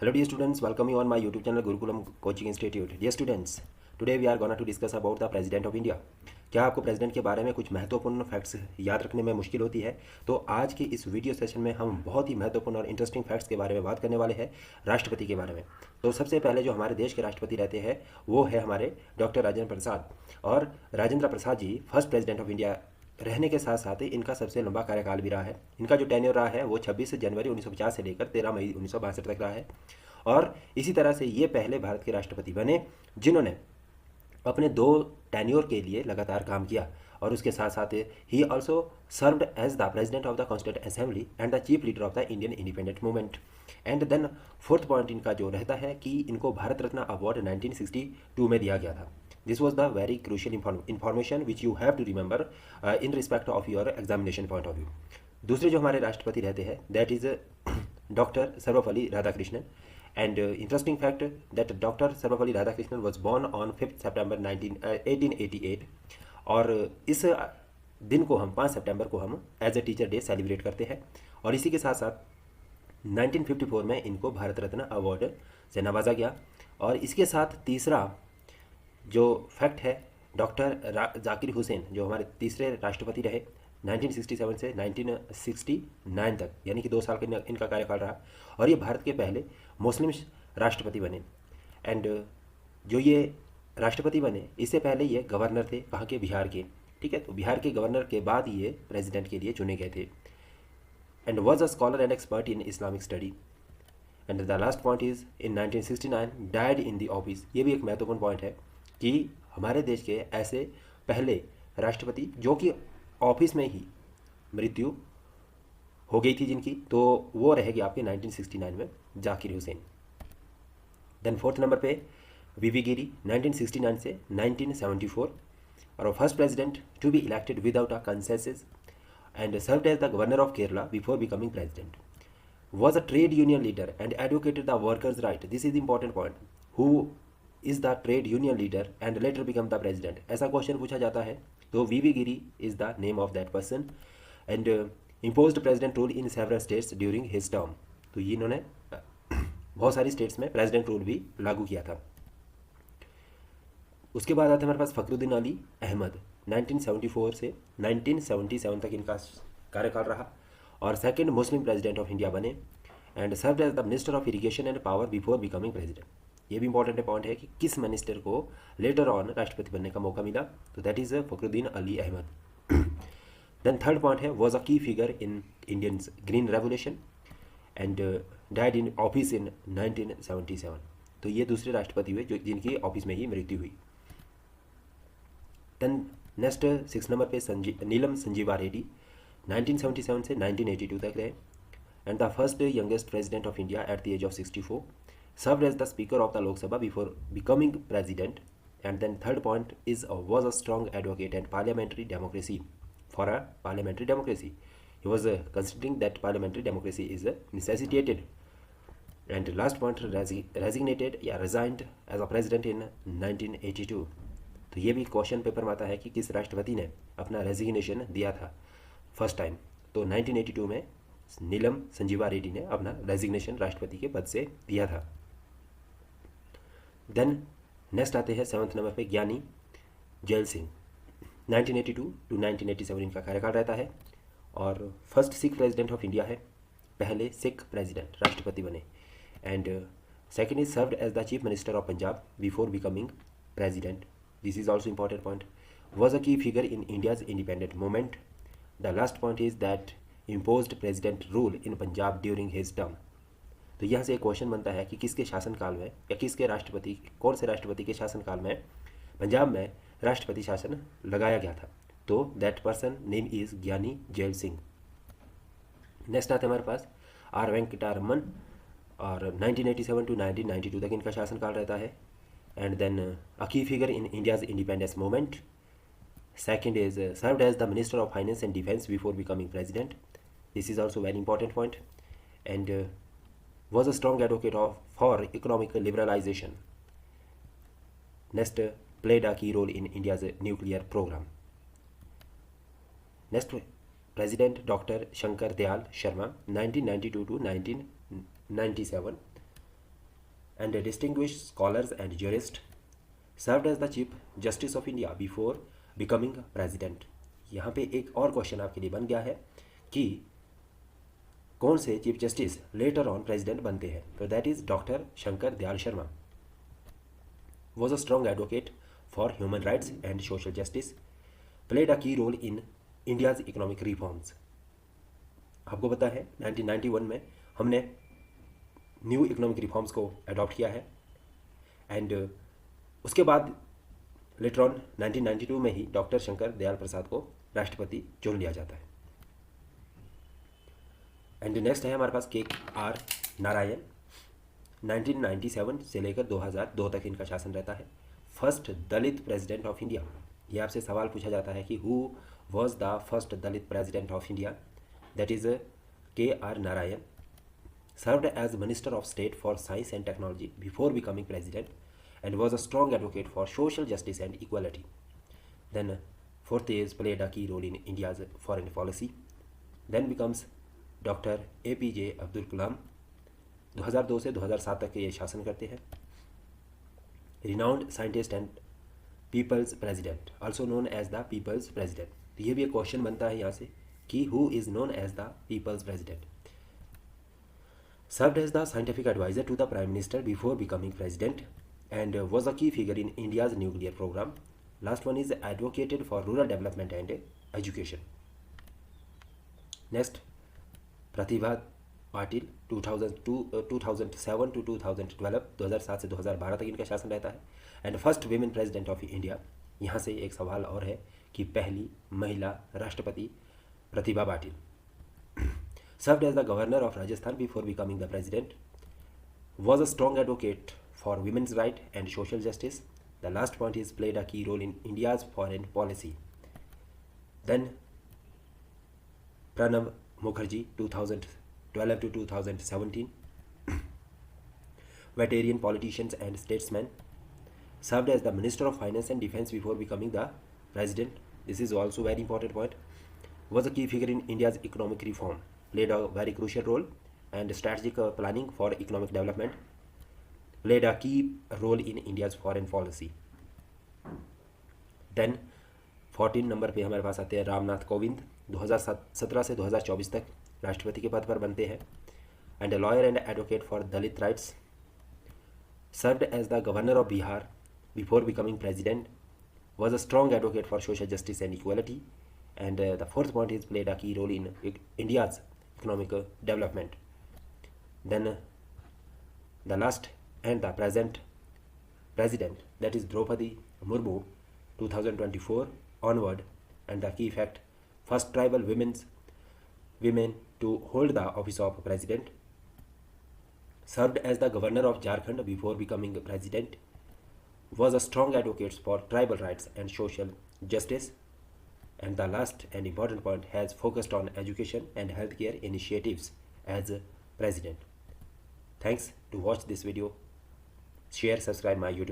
Hello dear students, welcome you on my YouTube channel Gurukulam Coaching Institute. Dear students, today we are going to discuss about the President of India. क्या आपको president के बारे में कुछ महत्वपूर्ण facts याद रखने में मुश्किल होती है? तो आज के इस वीडियो सेशन में हम बहुत ही महत्वपूर्ण और इंटरेस्टिंग फैक्ट्स के बारे में बात करने वाले हैं, राष्ट्रपति के बारे में। तो सबसे पहले जो हमारे देश के राष्ट्रपति रहते हैं वो है हमारे डॉक्टर राजेंद्र प्रसाद। और Rajendra Prasad ji first president of India रहने के साथ साथ इनका सबसे लंबा कार्यकाल भी रहा है। इनका जो टेन्योर रहा है वो 26 जनवरी 1950 से लेकर 13 मई 1962 तक रहा है। और इसी तरह से ये पहले भारत के राष्ट्रपति बने जिन्होंने अपने 2 टेन्योर के लिए लगातार काम किया। और उसके साथ साथ ही also served as the president of the constituent assembly and the chief leader of the Indian independent movement. And then fourth point इनका जो रहता है कि इनको भारत रत्न अवार्ड 1962 में दिया गया था। This was the very crucial information which you have to remember in respect of your examination point of view. दूसरे जो हमारे राष्ट्रपति रहते हैं दैट is doctor Sarvepalli Radhakrishnan. And interesting fact that Dr. Sarvapalli Radhakrishnan was born on 5th September 1888। और इस दिन को हम 5 सितंबर को हम as a teacher day celebrate करते हैं। और इसी के साथ साथ 1954 में इनको भारत रत्न अवार्ड से नवाजा गया। और इसके साथ तीसरा जो फैक्ट है डॉक्टर जाकिर हुसैन जो हमारे तीसरे राष्ट्रपति रहे 1967 से 1969 तक, यानी कि 2 साल का इनका कार्यकाल रहा। और ये भारत के पहले मुस्लिम राष्ट्रपति बने। एंड जो ये राष्ट्रपति बने इससे पहले ये गवर्नर थे कहाँ के, बिहार के। ठीक है, तो बिहार के गवर्नर के बाद ये प्रेसिडेंट के लिए चुने गए थे। And was a scholar and expert in Islamic study. And the last point is in 1969 died in the office. ये भी एक महत्वपूर्ण पॉइंट है कि हमारे देश के ऐसे पहले राष्ट्रपति जो कि ऑफिस में ही मृत्यु हो गई थी जिनकी, तो वो रहेगी आपके 1969 में Zakir Hussain. Then fourth number पे वीवी गिरी 1969 से 1974 और first president to be elected without a consensus and served as the governor of Kerala before becoming president. was a trade union leader and advocated the workers' right. This is the important point. Who is the trade union leader and later become the president? ऐसा question पूछा जाता है तो वीवी गिरी is the name of that person and imposed president rule in several states during his term. तो ये इन्होंने बहुत सारी स्टेट्स में प्रेसिडेंट रूल भी लागू किया था। उसके बाद आता है हमारे पास फखरुद्दीन अली अहमद 1974 से 1977 तक इनका कार्यकाल रहा और second Muslim president of India बने and served as the minister of irrigation and power before becoming president. ये भी इंपॉर्टेंट पॉइंट है कि किस मिनिस्टर को लेटर ऑन राष्ट्रपति बनने का मौका मिला, तो that is Fakhruddin Ali Ahmed. Then third point है was a key figure in Indian green revolution and died in office in 1977। तो ये दूसरे राष्ट्रपति हुए जो जिनकी ऑफिस में ही मृत्यु हुई। देन नेक्स्ट 6 नंबर पे नीलम संजीवा रेड्डी 1977 से 1982 तक रहे and the first youngest president of India at the age of 64, served as the speaker of the Lok Sabha before becoming president. And then third point is was a strong advocate and parliamentary democracy for a parliamentary democracy. He was considering that parliamentary democracy is necessitated. And last point resignated या resigned as a president in 1982। तो ये भी question paper में आता है कि किस राष्ट्रपति ने अपना रेजिग्नेशन दिया था फर्स्ट टाइम, तो 1982 में नीलम संजीवा रेड्डी ने अपना रेजिग्नेशन राष्ट्रपति के पद से दिया था। देन नेक्स्ट आते हैं 7th नंबर पे ज्ञानी जैल सिंह 1982 टू 1987 इनका कार्यकाल रहता है और first Sikh president of India है, पहले सिख प्रेसिडेंट राष्ट्रपति बने। And second is served as the chief minister of Punjab before becoming president. This is also important point. Was a key figure in India's independent movement. The last point is that imposed president rule in Punjab during his term। तो यहाँ से एक question बनता है कि किसके शासनकाल में या किसके राष्ट्रपति, कौन से राष्ट्रपति के शासनकाल में पंजाब में राष्ट्रपति शासन लगाया गया था, तो दैट पर्सन नेम इज ज्ञानी जैल सिंह। नेक्स्ट आते हैं हमारे पास आर वेंकटारमन और 1987 टू 1992 तक इनका शासनकाल रहता है। And then a key figure in India's independence movement. Second is served as the Minister of Finance and Defense before becoming President. This is also very important point. And was a strong advocate for economic liberalization. Next, played a key role in India's nuclear program. Next, President Dr. Shankar Dayal Sharma 1992 to 1997. and distinguished scholars and jurists, served as the Chief Justice of India before becoming President. यहाँ पे एक और question आपके लिए बन गया है कि कौन से chief justice later on president बनते हैं, तो that is doctor Shankar Dayal Sharma was a strong advocate for human rights and social justice, played a key role in India's economic reforms. आपको पता है 1991 में हमने न्यू इकोनॉमिक रिफॉर्म्स को अडॉप्ट किया है एंड उसके बाद लेटर ऑन 1992 में ही डॉक्टर शंकर दयाल प्रसाद को राष्ट्रपति चुन लिया जाता है। एंड नेक्स्ट है हमारे पास KR नारायण, 1997 से लेकर 2002 तक इनका शासन रहता है। First Dalit president of India, ये आपसे सवाल पूछा जाता है कि who was the first Dalit president of India, that is KR Narayan, served as minister of state for science and technology before becoming president and was a strong advocate for social justice and equality. Then fourth is played a key role in India's foreign policy. Then becomes Dr. APJ Abdul Kalam, 2002 से 2007 तक के ये शासन करते हैं। Renowned scientist and people's president, also known as the people's president. तो ये भी एक क्वेश्चन बनता है यहाँ से कि who is known as the people's president. Served as the scientific advisor to the prime minister before becoming president and was a key figure in India's nuclear program. Last one is advocated for rural development and education. Next, Pratibha Patil, 2007 to 2012, 2007 से 2012 तक इनका शासन रहता है। And first women president of India, यहाँ से एक सवाल और है कि पहली महिला राष्ट्रपति Pratibha Patil. Served as the governor of Rajasthan before becoming the president, was a strong advocate for women's right and social justice. The last point is played a key role in India's foreign policy. Then Pranab Mukherjee, 2012 to 2017, veteran politician and statesman, served as the Minister of Finance and Defense before becoming the President. This is also very important point. Was a key figure in India's economic reform, played a very crucial role and strategic planning for economic development, played a key role in India's foreign policy. Then 14 number पे हमारे पास आते हैं रामनाथ कोविंद, 2017 से 2024 तक राष्ट्रपति के पद पर बनते हैं। And a lawyer and advocate for Dalit rights, served as the governor of Bihar before becoming president, was a strong advocate for social justice and equality. And the fourth point is played a key role in India's economic development. Then the last and the present president, that is Draupadi Murmu, 2024 onward, and the key fact, first tribal women to hold the office of president, served as the governor of Jharkhand before becoming president, was a strong advocate for tribal rights and social justice, and the last and important point, has focused on education and healthcare initiatives as president. Thanks to watch this video. Share, subscribe my YouTube